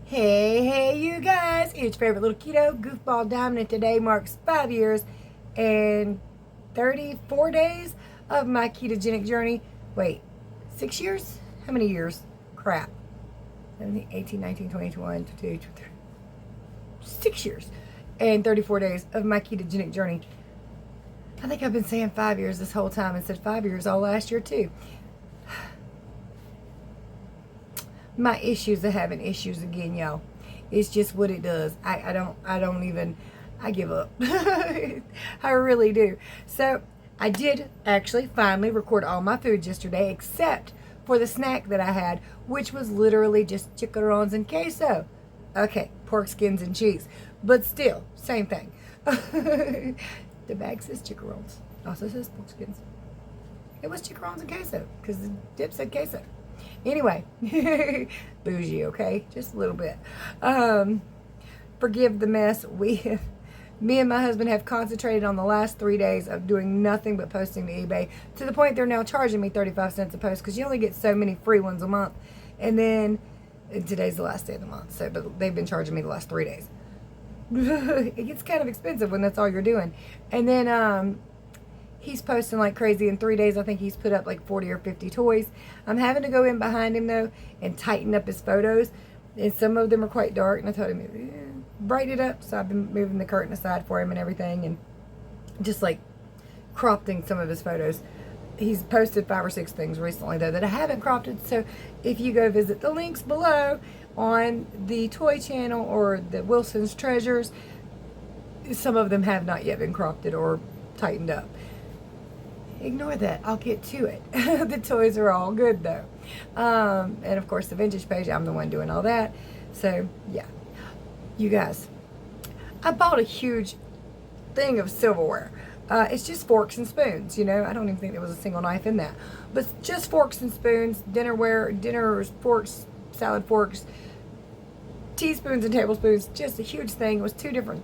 Hey, you guys, it's your favorite little keto goofball Diamond, and today marks 5 years and 34 days of my ketogenic journey. Wait, 6 years? How many years? Crap. 17, 18, 19, 20, 21, 22, 23. 6 years and 34 days of my ketogenic journey. I think I've been saying 5 years this whole time and said 5 years all last year too. My issues are having issues again, y'all. It's just what it does. I give up. I really do. So I did actually finally record all my foods yesterday, except for the snack that I had, which was literally just chicharrones and queso. Okay, pork skins and cheese, but still, same thing. The bag says chicharrones. Also says pork skins. It was chicharrones and queso, because the dip said queso. Anyway, bougie, okay? Just a little bit. Forgive the mess. Me and my husband have concentrated on the last 3 days of doing nothing but posting to eBay, to the point they're now charging me 35 cents a post, because you only get so many free ones a month. And then, and today's the last day of the month, so but they've been charging me the last 3 days. It gets kind of expensive when that's all you're doing. And then, he's posting like crazy. In 3 days, I think he's put up like 40 or 50 toys. I'm having to go in behind him, though, and tighten up his photos. And some of them are quite dark. And I told him, brighten it up. So I've been moving the curtain aside for him and everything. And just like cropping some of his photos. He's posted 5 or 6 things recently, though, that I haven't cropped it. So if you go visit the links below on the toy channel or the Wilson's Treasures, some of them have not yet been cropped or tightened up. Ignore that. I'll get to it. The toys are all good, though. And, of course, the vintage page, I'm the one doing all that. So, yeah. You guys, I bought a huge thing of silverware. It's just forks and spoons, you know. I don't even think there was a single knife in that. But just forks and spoons, dinner forks, salad forks, teaspoons and tablespoons. Just a huge thing. It was 2 different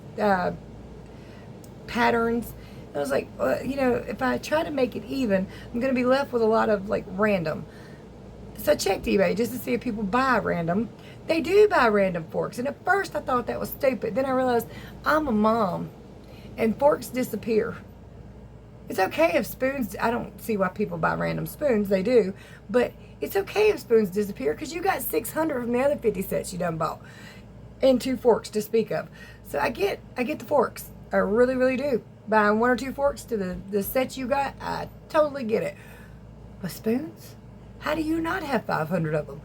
patterns. I was like, you know, if I try to make it even, I'm going to be left with a lot of, like, random. So I checked eBay just to see if people buy random. They do buy random forks. And at first I thought that was stupid. Then I realized I'm a mom. And forks disappear. It's okay if spoons, I don't see why people buy random spoons. They do. But it's okay if spoons disappear, because you got 600 from the other 50 sets you done bought. And 2 forks to speak of. So I get the forks. I really, really do. Buying 1 or 2 forks to the set you got, I totally get it. But spoons? How do you not have 500 of them?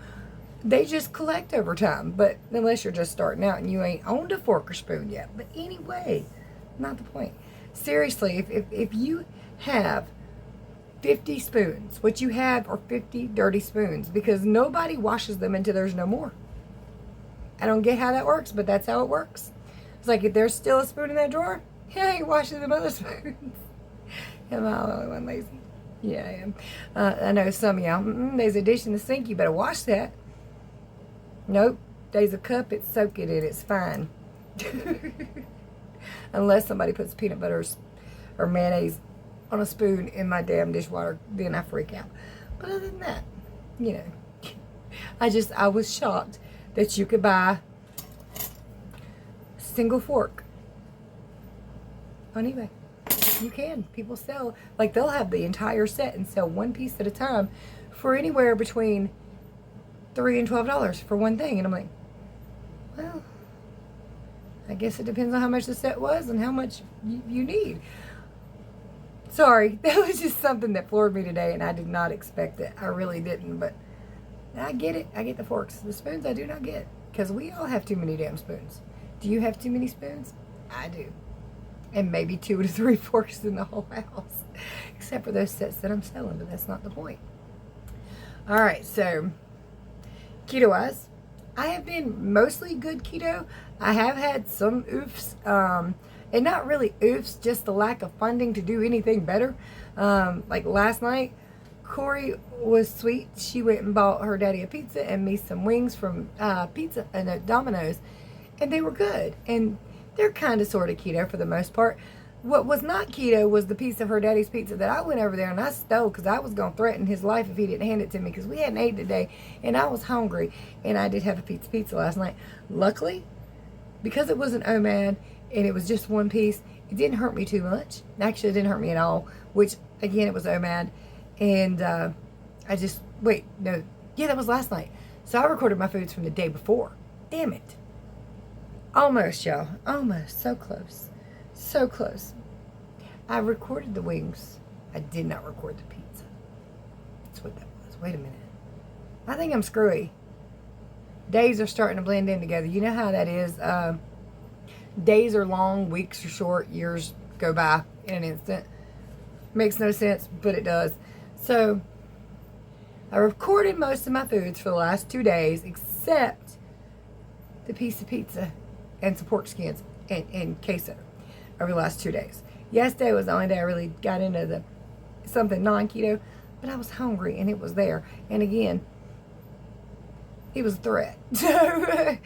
They just collect over time. But unless you're just starting out and you ain't owned a fork or spoon yet. But anyway, not the point. Seriously, if you have 50 spoons, what you have are 50 dirty spoons, because nobody washes them until there's no more. I don't get how that works, but that's how it works. It's like, if there's still a spoon in that drawer, I ain't washing them other spoons. Am I the only one lazy? Yeah, I am. I know some of y'all, there's a dish in the sink, you better wash that. Nope. There's a cup, it's soaking in, it's fine. Unless somebody puts peanut butter or mayonnaise on a spoon in my damn dishwater, then I freak out. But other than that, you know, I was shocked that you could buy a single fork on eBay. You can. People sell, like, they'll have the entire set and sell 1 piece at a time for anywhere between $3 and $12 for one thing. And I'm like, well, I guess it depends on how much the set was and how much you need. Sorry, that was just something that floored me today, and I did not expect it. I really didn't, but I get it. I get the forks. The spoons I do not get, because we all have too many damn spoons. Do you have too many spoons? I do. And maybe 2 to 3 forks in the whole house. Except for those sets that I'm selling, but that's not the point. Alright, so keto-wise, I have been mostly good keto. I have had some oofs, and not really oofs, just the lack of funding to do anything better. Like last night, Corey was sweet. She went and bought her daddy a pizza and me some wings from Pizza and Domino's, and they were good. And they're kind of sort of keto for the most part. What was not keto was the piece of her daddy's pizza that I went over there and I stole because I was going to threaten his life if he didn't hand it to me because we hadn't ate today and I was hungry. And I did have a pizza last night. Luckily, because it was an OMAD and it was just one piece, it didn't hurt me too much. Actually, it didn't hurt me at all, which, again, it was OMAD. And that was last night. So I recorded my foods from the day before. Damn it. Almost, y'all. Almost. So close. So close. I recorded the wings. I did not record the pizza. That's what that was. Wait a minute. I think I'm screwy. Days are starting to blend in together. You know how that is. Days are long, weeks are short, years go by in an instant. Makes no sense, but it does. So, I recorded most of my foods for the last 2 days, except the piece of pizza and some pork skins and queso over the last 2 days. Yesterday was the only day I really got into something non-keto, but I was hungry and it was there. And again, it was a threat. So,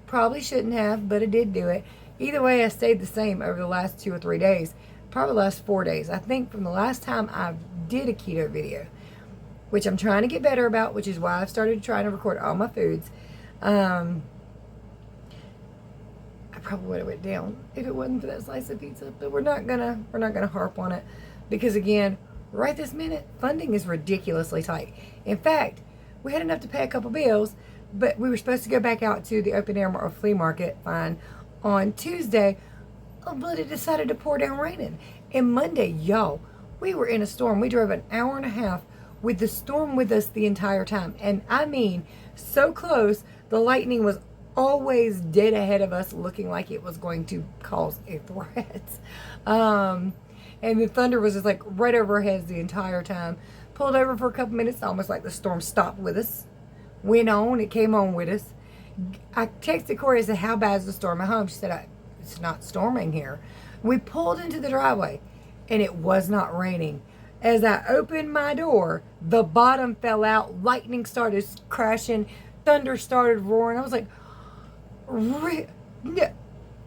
probably shouldn't have, but I did do it. Either way, I stayed the same over the last 2 or 3 days. Probably the last 4 days. I think from the last time I did a keto video, which I'm trying to get better about, which is why I've started trying to record all my foods. I probably would have went down if it wasn't for that slice of pizza, but we're not gonna harp on it because, again, right this minute, funding is ridiculously tight. In fact, we had enough to pay a couple bills, but we were supposed to go back out to the open air or flea market, fine, on Tuesday, but it decided to pour down raining. And Monday, y'all, we were in a storm. We drove an hour and a half with the storm with us the entire time. And I mean, so close, the lightning was always dead ahead of us, looking like it was going to cause a threat. And the thunder was just like right over our heads the entire time. Pulled over for a couple minutes, almost like the storm stopped with us. Went on, it came on with us. I texted Corey and said, how bad is the storm at home? She said, it's not storming here. We pulled into the driveway and it was not raining. As I opened my door, the bottom fell out, lightning started crashing, thunder started roaring. I was like,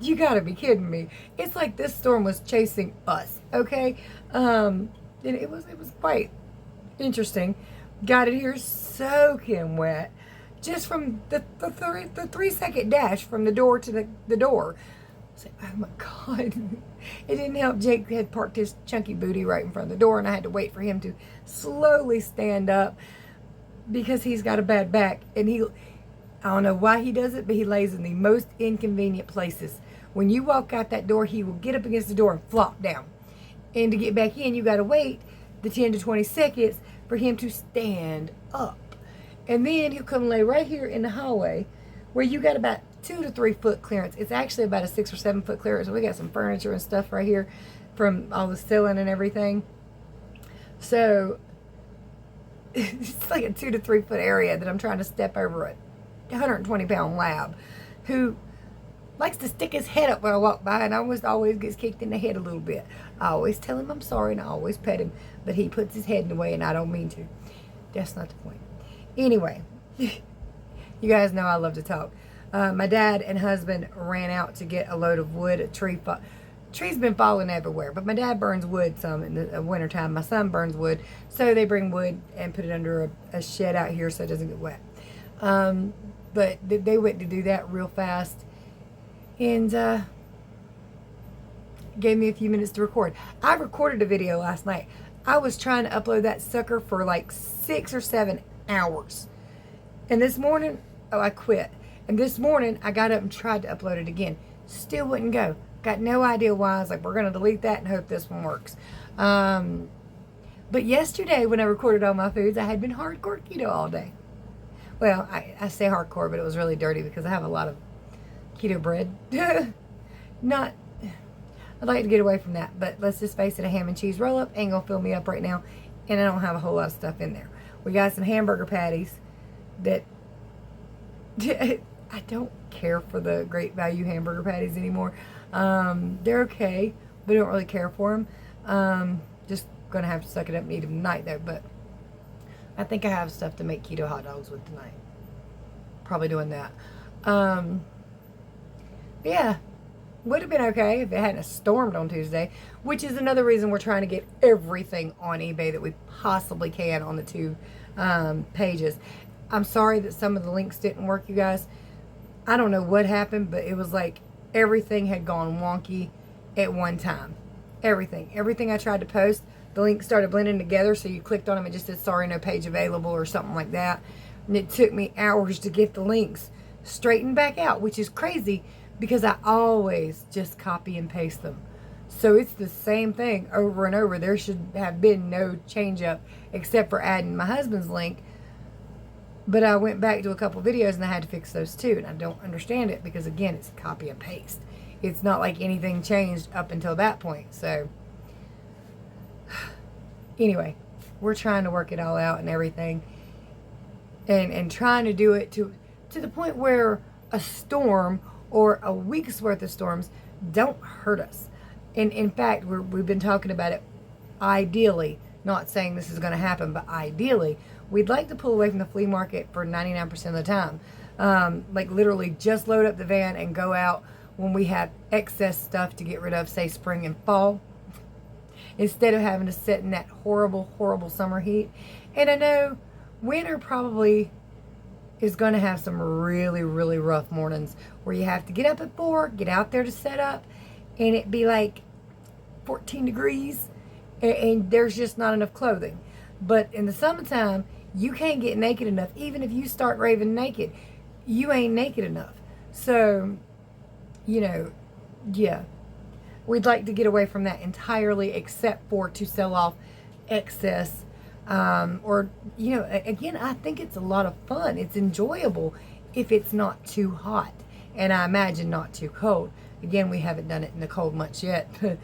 you gotta be kidding me. It's like this storm was chasing us, okay? And it was quite interesting. Got it here soaking wet. Just from the 3-second dash from the door to the door. I was like, oh my God. It didn't help. Jake had parked his chunky booty right in front of the door, and I had to wait for him to slowly stand up because he's got a bad back. And I don't know why he does it, but he lays in the most inconvenient places. When you walk out that door, he will get up against the door and flop down. And to get back in, you got to wait the 10 to 20 seconds for him to stand up. And then he'll come lay right here in the hallway where you got about 2 to 3 foot clearance. It's actually about a 6 or 7 foot clearance. We got some furniture and stuff right here from all the ceiling and everything. So it's like a 2 to 3 foot area that I'm trying to step over a 120-pound lab who likes to stick his head up when I walk by and always gets kicked in the head a little bit. I always tell him I'm sorry and I always pet him, but he puts his head in the way and I don't mean to. That's not the point. Anyway, you guys know I love to talk. My dad and husband ran out to get a load of wood. Trees been falling everywhere, but my dad burns wood some in the wintertime. My son burns wood, so they bring wood and put it under a shed out here so it doesn't get wet. But they went to do that real fast and gave me a few minutes to record. I recorded a video last night. I was trying to upload that sucker for like 6 or 7 hours. And this morning, I quit. And this morning, I got up and tried to upload it again. Still wouldn't go. Got no idea why. I was like, we're going to delete that and hope this one works. But yesterday, when I recorded all my foods, I had been hardcore keto all day. Well, I say hardcore, but it was really dirty because I have a lot of keto bread. I'd like to get away from that, but let's just face it, a ham and cheese roll-up ain't going to fill me up right now, and I don't have a whole lot of stuff in there. We got some hamburger patties that I don't care for the great value hamburger patties anymore. They're okay, but I don't really care for them. Just going to have to suck it up and eat them tonight, though, but I think I have stuff to make keto hot dogs with tonight. Probably doing that. Yeah. Would have been okay if it hadn't stormed on Tuesday, which is another reason we're trying to get everything on eBay that we possibly can on the two pages. I'm sorry that some of the links didn't work, you guys. I don't know what happened, but it was like everything had gone wonky at one time. Everything I tried to post, the links started blending together, so you clicked on them and just said, sorry, no page available or something like that. And it took me hours to get the links straightened back out, which is crazy because I always just copy and paste them. So it's the same thing over and over. There should have been no change up except for adding my husband's link. But I went back to a couple videos and I had to fix those too. And I don't understand it because, again, it's copy and paste. It's not like anything changed up until that point. So anyway, we're trying to work it all out and everything. And trying to do it to the point where a storm or a week's worth of storms don't hurt us. And in fact, we've been talking about it. Ideally, not saying this is going to happen, but ideally, we'd like to pull away from the flea market for 99% of the time. Like literally just load up the van and go out when we have excess stuff to get rid of, say spring and fall, instead of having to sit in that horrible, horrible summer heat. And I know winter probably is going to have some really, really rough mornings where you have to get up at 4, get out there to set up, and it be like 14 degrees, and there's just not enough clothing. But in the summertime, you can't get naked enough. Even if you start raving naked, you ain't naked enough. So, you know, yeah. We'd like to get away from that entirely, except for to sell off excess. Or, you know, again, I think it's a lot of fun. It's enjoyable if it's not too hot. And I imagine not too cold. Again, we haven't done it in the cold much yet. We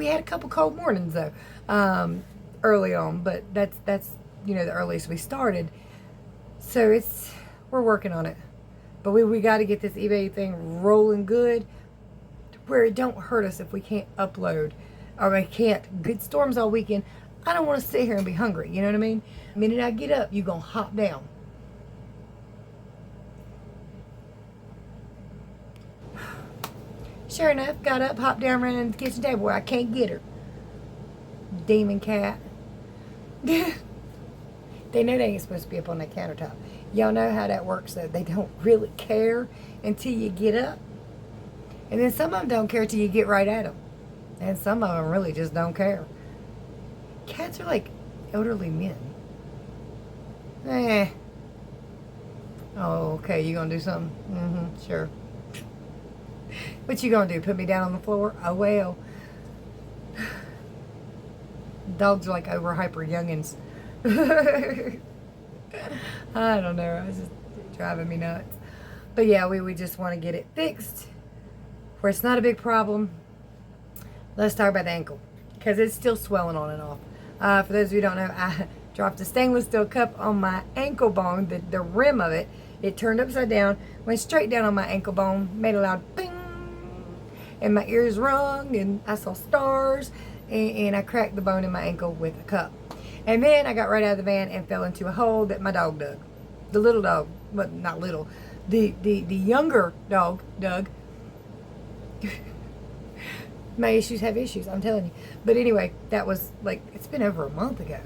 had a couple cold mornings, though, early on. But that's you know, the earliest we started. So we're working on it. But we got to get this eBay thing rolling good where it don't hurt us if we can't upload. Or we can't. Good storms all weekend. I don't want to sit here and be hungry. You know what I mean? The minute I get up, you going to hop down. Sure enough, got up, hopped down, ran into the kitchen table where I can't get her. Demon cat. They know they ain't supposed to be up on that countertop. Y'all know how that works, though. They don't really care until you get up. And then some of them don't care till you get right at them. And some of them really just don't care. Cats are like elderly men. Oh, okay, you gonna do something? Mm-hmm, sure. What you gonna do, put me down on the floor? Oh, well. Dogs are like over hyper youngins. I don't know, it's just driving me nuts. But yeah, we just want to get it fixed where it's not a big problem. Let's talk about the ankle, because it's still swelling on and off. For those of you who don't know, I dropped a stainless steel cup on my ankle bone, the rim of it. It turned upside down, went straight down on my ankle bone, made a loud bing, and my ears rung, and I saw stars, and I cracked the bone in my ankle with a cup. And then I got right out of the van and fell into a hole that my dog dug. The little dog, but not little, the younger dog dug. My issues have issues, I'm telling you. But anyway, that was like, it's been over a month ago.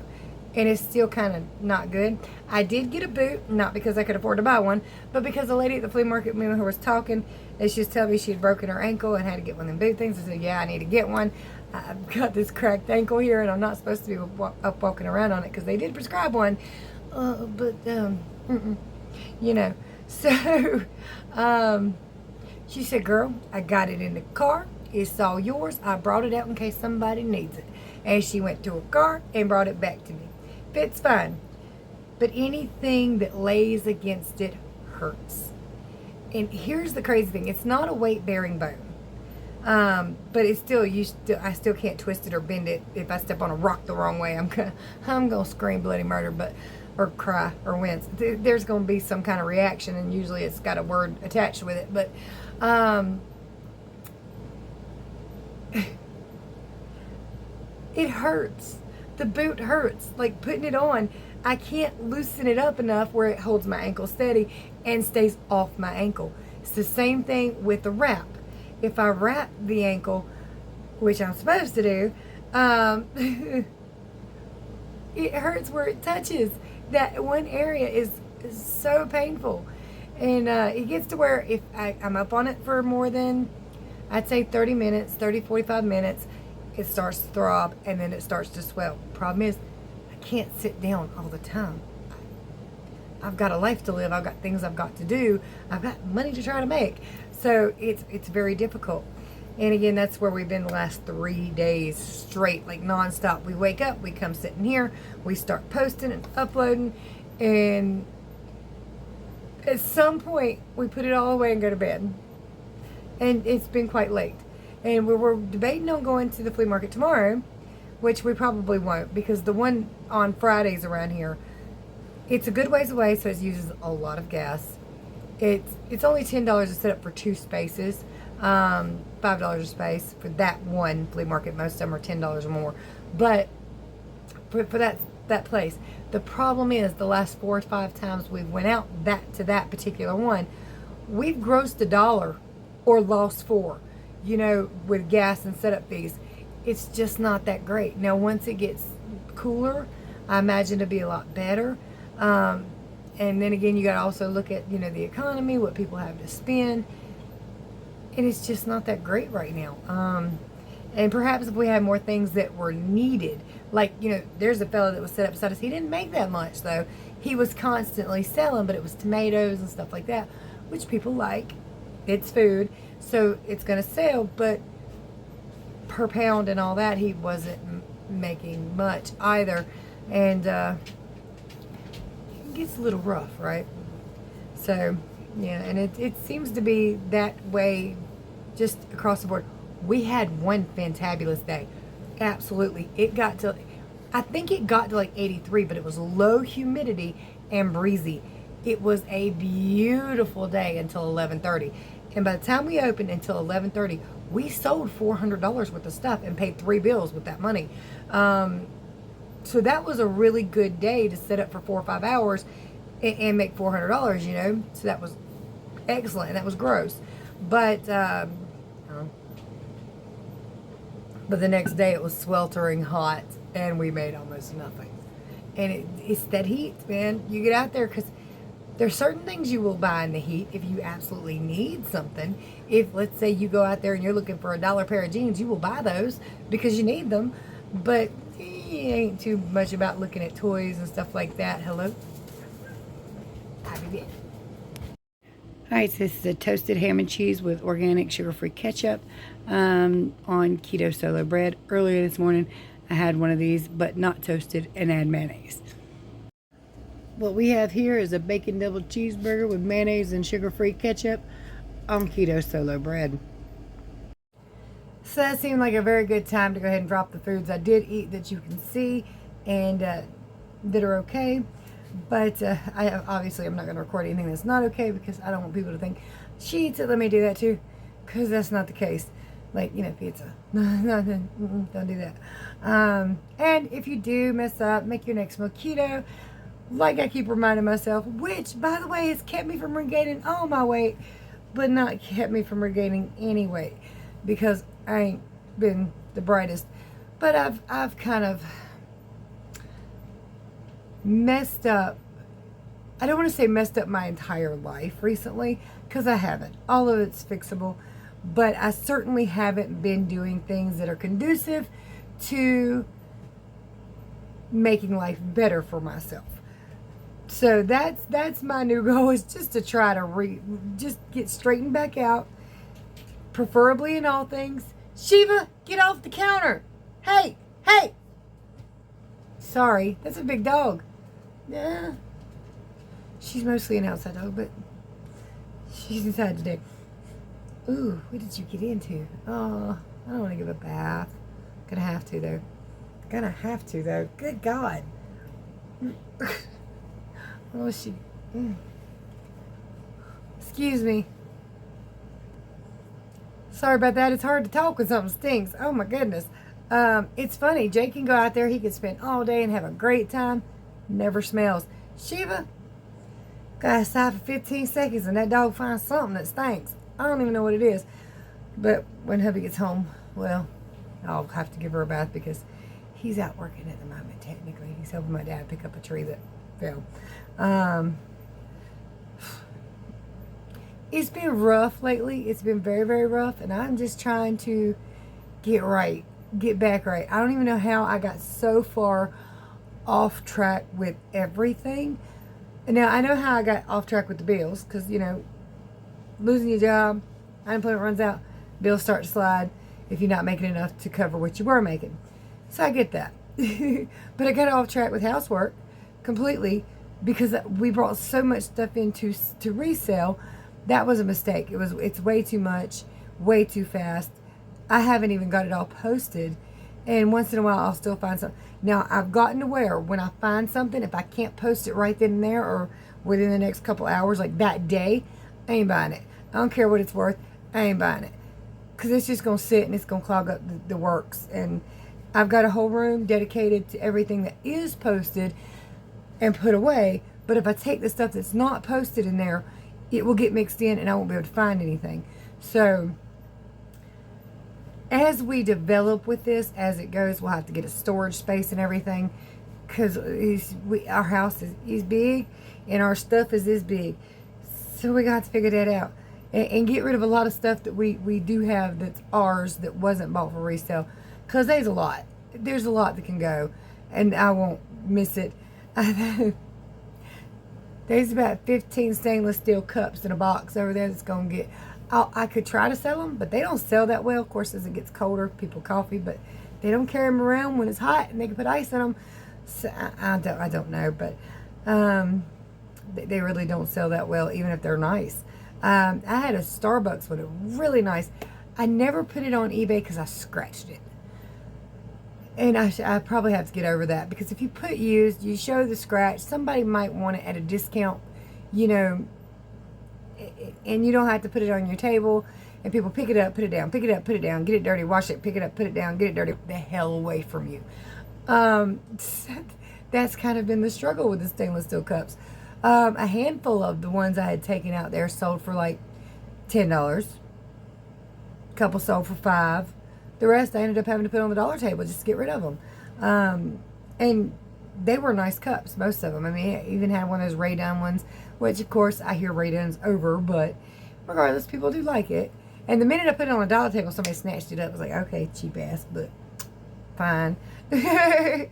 And it's still kind of not good. I did get a boot, not because I could afford to buy one, but because the lady at the flea market who was talking, and she was telling me she had broken her ankle and had to get one of them boot things. I said, yeah, I need to get one. I've got this cracked ankle here, and I'm not supposed to be up walking around on it because they did prescribe one. You know. So, she said, girl, I got it in the car. It's all yours. I brought it out in case somebody needs it. And she went to her car and brought it back to me. Fits fine. But anything that lays against it hurts. And here's the crazy thing. It's not a weight-bearing bone. But it's still, I still can't twist it or bend it. If I step on a rock the wrong way, I'm gonna scream bloody murder, or cry or wince. There's gonna be some kind of reaction, and usually it's got a word attached with it. But it hurts. The boot hurts. Like putting it on, I can't loosen it up enough where it holds my ankle steady and stays off my ankle. It's the same thing with the wrap. If I wrap the ankle, which I'm supposed to do, it hurts where it touches. That one area is so painful. And it gets to where if I'm up on it for more than, I'd say 30 minutes, 45 minutes, it starts to throb and then it starts to swell. Problem is, I can't sit down all the time. I've got a life to live. I've got things I've got to do. I've got money to try to make. So it's very difficult. And again, that's where we've been the last 3 days straight, like nonstop. We wake up, we come sitting here, we start posting and uploading, and at some point we put it all away and go to bed. And it's been quite late. And we're debating on going to the flea market tomorrow, which we probably won't, because the one on Fridays around here, it's a good ways away, so it uses a lot of gas. It's only $10 to set up for 2 spaces, $5 a space for that one flea market. Most of them are $10 or more, but for that place, the problem is the last 4 or 5 times we've went out to that particular one, we've grossed $1 or lost $4, with gas and setup fees. It's just not that great. Now, once it gets cooler, I imagine it'll be a lot better. And then again, you got to also look at, the economy, what people have to spend. And it's just not that great right now. And perhaps if we had more things that were needed, like, there's a fellow that was set up beside us. He didn't make that much, though. He was constantly selling, but it was tomatoes and stuff like that, which people like. It's food, so it's going to sell, but per pound and all that, he wasn't making much either. And it gets a little rough, right? So, yeah, and it seems to be that way just across the board. We had one fantabulous day. Absolutely. I think it got to like 83, but it was low humidity and breezy. It was a beautiful day until 11:30. And by the time we opened until 11:30, we sold $400 worth of stuff and paid 3 bills with that money. So that was a really good day to set up for 4 or 5 hours and make $400, So that was excellent, and that was gross. But the next day it was sweltering hot, and we made almost nothing. And it's that heat, man. You get out there, because there's certain things you will buy in the heat if you absolutely need something. If, let's say, you go out there and you're looking for $1 pair of jeans, you will buy those because you need them. But it ain't too much about looking at toys and stuff like that. Hello? Happy day. Alright, so this is a toasted ham and cheese with organic sugar-free ketchup on keto solo bread. Earlier this morning, I had one of these, but not toasted, and add mayonnaise. What we have here is a bacon double cheeseburger with mayonnaise and sugar-free ketchup on keto solo bread. So that seemed like a very good time to go ahead and drop the foods I did eat that you can see and that are okay. But I'm not going to record anything that's not okay, because I don't want people to think, she eats it, let me do that too. Because that's not the case. Like, pizza. Don't do that. And if you do mess up, make your next meal keto. Like I keep reminding myself, which, by the way, has kept me from regaining all my weight, but not kept me from regaining any weight, because I ain't been the brightest. But I've kind of messed up. I don't want to say messed up my entire life recently, because I haven't. All of it's fixable. But I certainly haven't been doing things that are conducive to making life better for myself. So that's my new goal, is just to try to just get straightened back out, preferably in all things. Shiva, get off the counter. Hey. Sorry, that's a big dog. Yeah. She's mostly an outside dog, but she's inside today. Ooh, what did you get into? Oh, I don't want to give a bath. Gonna have to, though. Good God. Oh, excuse me. Sorry about that. It's hard to talk when something stinks. Oh, my goodness. It's funny. Jay can go out there. He can spend all day and have a great time. Never smells. Shiva, Gotta stop for 15 seconds and that dog finds something that stinks. I don't even know what it is. But when hubby gets home, well, I'll have to give her a bath because he's out working at the moment, technically. He's helping my dad pick up a tree that fell. It's been rough lately. It's been very, very rough. And I'm just trying to get back right. I don't even know how I got so far off track with everything. Now, I know how I got off track with the bills. Because, you know, losing your job, unemployment runs out, bills start to slide if you're not making enough to cover what you were making. So I get that. But I got off track with housework completely because we brought so much stuff in to resell. That was a mistake. It's way too much, way too fast. I haven't even got it all posted. And once in a while, I'll still find something. Now, I've gotten to where when I find something, if I can't post it right then and there or within the next couple hours, like that day, I ain't buying it. I don't care what it's worth. I ain't buying it. Because it's just going to sit and it's going to clog up the works. And I've got a whole room dedicated to everything that is posted and put away. But if I take the stuff that's not posted in there, it will get mixed in and I won't be able to find anything. So as we develop with this, as it goes, we'll have to get a storage space and everything. Because our house is big and our stuff is this big. So we got to figure that out. And get rid of a lot of stuff that we do have that's ours that wasn't bought for resale. Because there's a lot. There's a lot that can go. And I won't miss it. There's about 15 stainless steel cups in a box over there that's going to get... I could try to sell them, but they don't sell that well. Of course, as it gets colder, people coffee, but they don't carry them around when it's hot and they can put ice in them. So I don't know, but they really don't sell that well, even if they're nice. I had a Starbucks one, really nice. I never put it on eBay because I scratched it. And I probably have to get over that, because if you put used, you show the scratch, somebody might want it at a discount, you know, and you don't have to put it on your table, and people pick it up, put it down, pick it up, put it down, get it dirty, wash it, pick it up, put it down, get it dirty, the hell away from you. That's kind of been the struggle with the stainless steel cups. A handful of the ones I had taken out there sold for like $10. A couple sold for $5. The rest I ended up having to put on the dollar table just to get rid of them. And they were nice cups, most of them. I mean, I even had one of those Ray Dunn ones, which of course I hear Ray Dunn's over, but regardless, people do like it. And the minute I put it on the dollar table, somebody snatched it up. I was like, okay, cheap ass, but fine. It's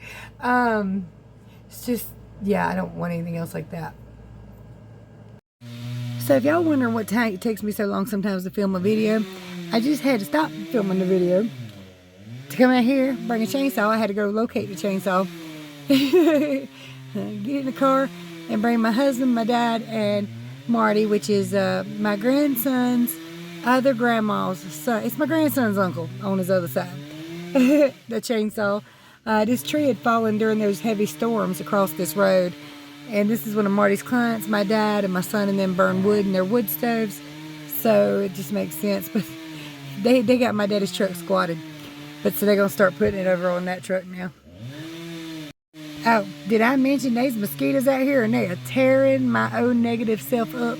just, yeah, I don't want anything else like that. So if y'all wondering what it takes me so long sometimes to film a video, I just had to stop filming the video to come out here, bring a chainsaw. I had to go locate the chainsaw, get in the car, and bring my husband, my dad, and Marty, which is my grandson's other grandma's son. It's my grandson's uncle on his other side. The chainsaw. This tree had fallen during those heavy storms across this road. And this is one of Marty's clients. My dad and my son and them burn wood in their wood stoves. So it just makes sense. But they got my daddy's truck squatted. But so they're going to start putting it over on that truck now. Oh, did I mention there's mosquitoes out here and they are tearing my own negative self up?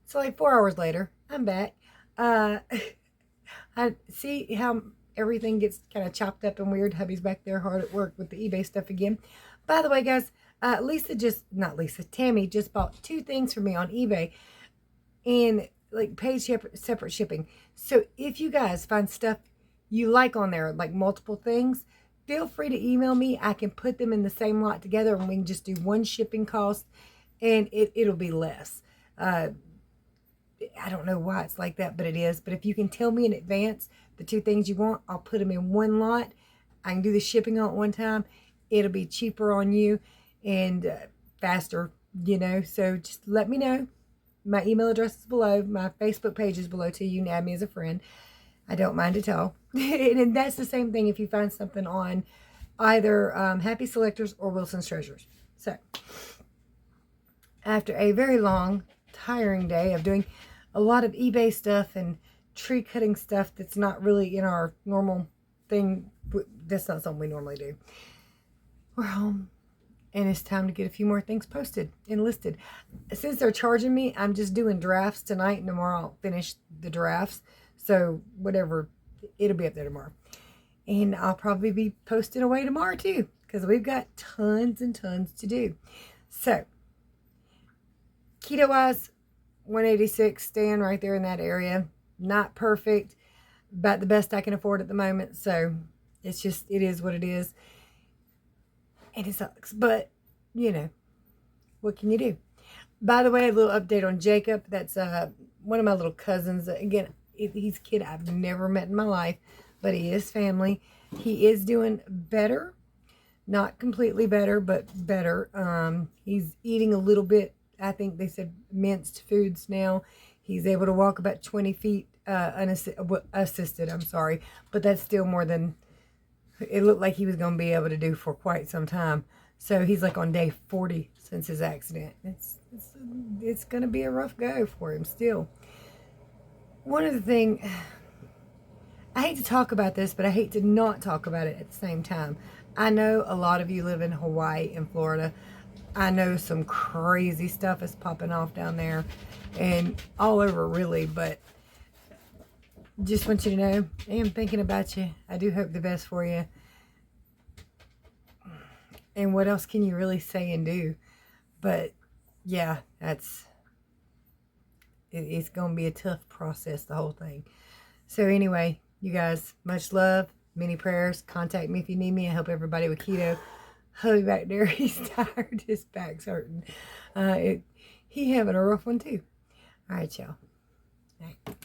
So like 4 hours later, I'm back. I see how everything gets kind of chopped up and weird. Hubby's back there hard at work with the eBay stuff again. By the way, guys, Tammy just bought 2 things for me on eBay and like paid separate shipping. So if you guys find stuff you like on there, like multiple things, feel free to email me. I can put them in the same lot together and we can just do one shipping cost and it'll be less. I don't know why it's like that, but it is. But if you can tell me in advance the 2 things you want, I'll put them in one lot. I can do the shipping all at one time. It'll be cheaper on you and faster, you know. So just let me know. My email address is below. My Facebook page is below too. You can add me as a friend. I don't mind at all. And that's the same thing if you find something on either HappySelctors or Wilson's Treasures. So after a very long, tiring day of doing a lot of eBay stuff and tree cutting stuff that's not really in our normal thing, that's not something we normally do. We're home And it's time to get a few more things posted and listed. Since they're charging me, I'm just doing drafts tonight, and tomorrow I'll finish the drafts. So whatever, it'll be up there tomorrow. And I'll probably be posting away tomorrow too, because we've got tons and tons to do. So, keto-wise, 186, staying right there in that area. Not perfect, but the best I can afford at the moment. So, it's just, it is what it is. And it sucks, but, you know, what can you do? By the way, a little update on Jacob. That's one of my little cousins. Again, he's a kid I've never met in my life, but he is family. He is doing better. Not completely better, but better. He's eating a little bit, I think they said minced foods now. He's able to walk about 20 feet assisted, I'm sorry. But that's still more than it looked like he was going to be able to do for quite some time. So he's like on day 40 since his accident. It's going to be a rough go for him still. One of the things, I hate to talk about this, but I hate to not talk about it at the same time. I know a lot of you live in Hawaii and Florida. I know some crazy stuff is popping off down there and all over really, but just want you to know, I am thinking about you. I do hope the best for you. And what else can you really say and do? But yeah, it's going to be a tough process, the whole thing. So anyway, you guys, much love, many prayers. Contact me if you need me. I help everybody with keto. Hubby back there, he's tired. His back's hurting. He having a rough one too. All right, y'all. All right.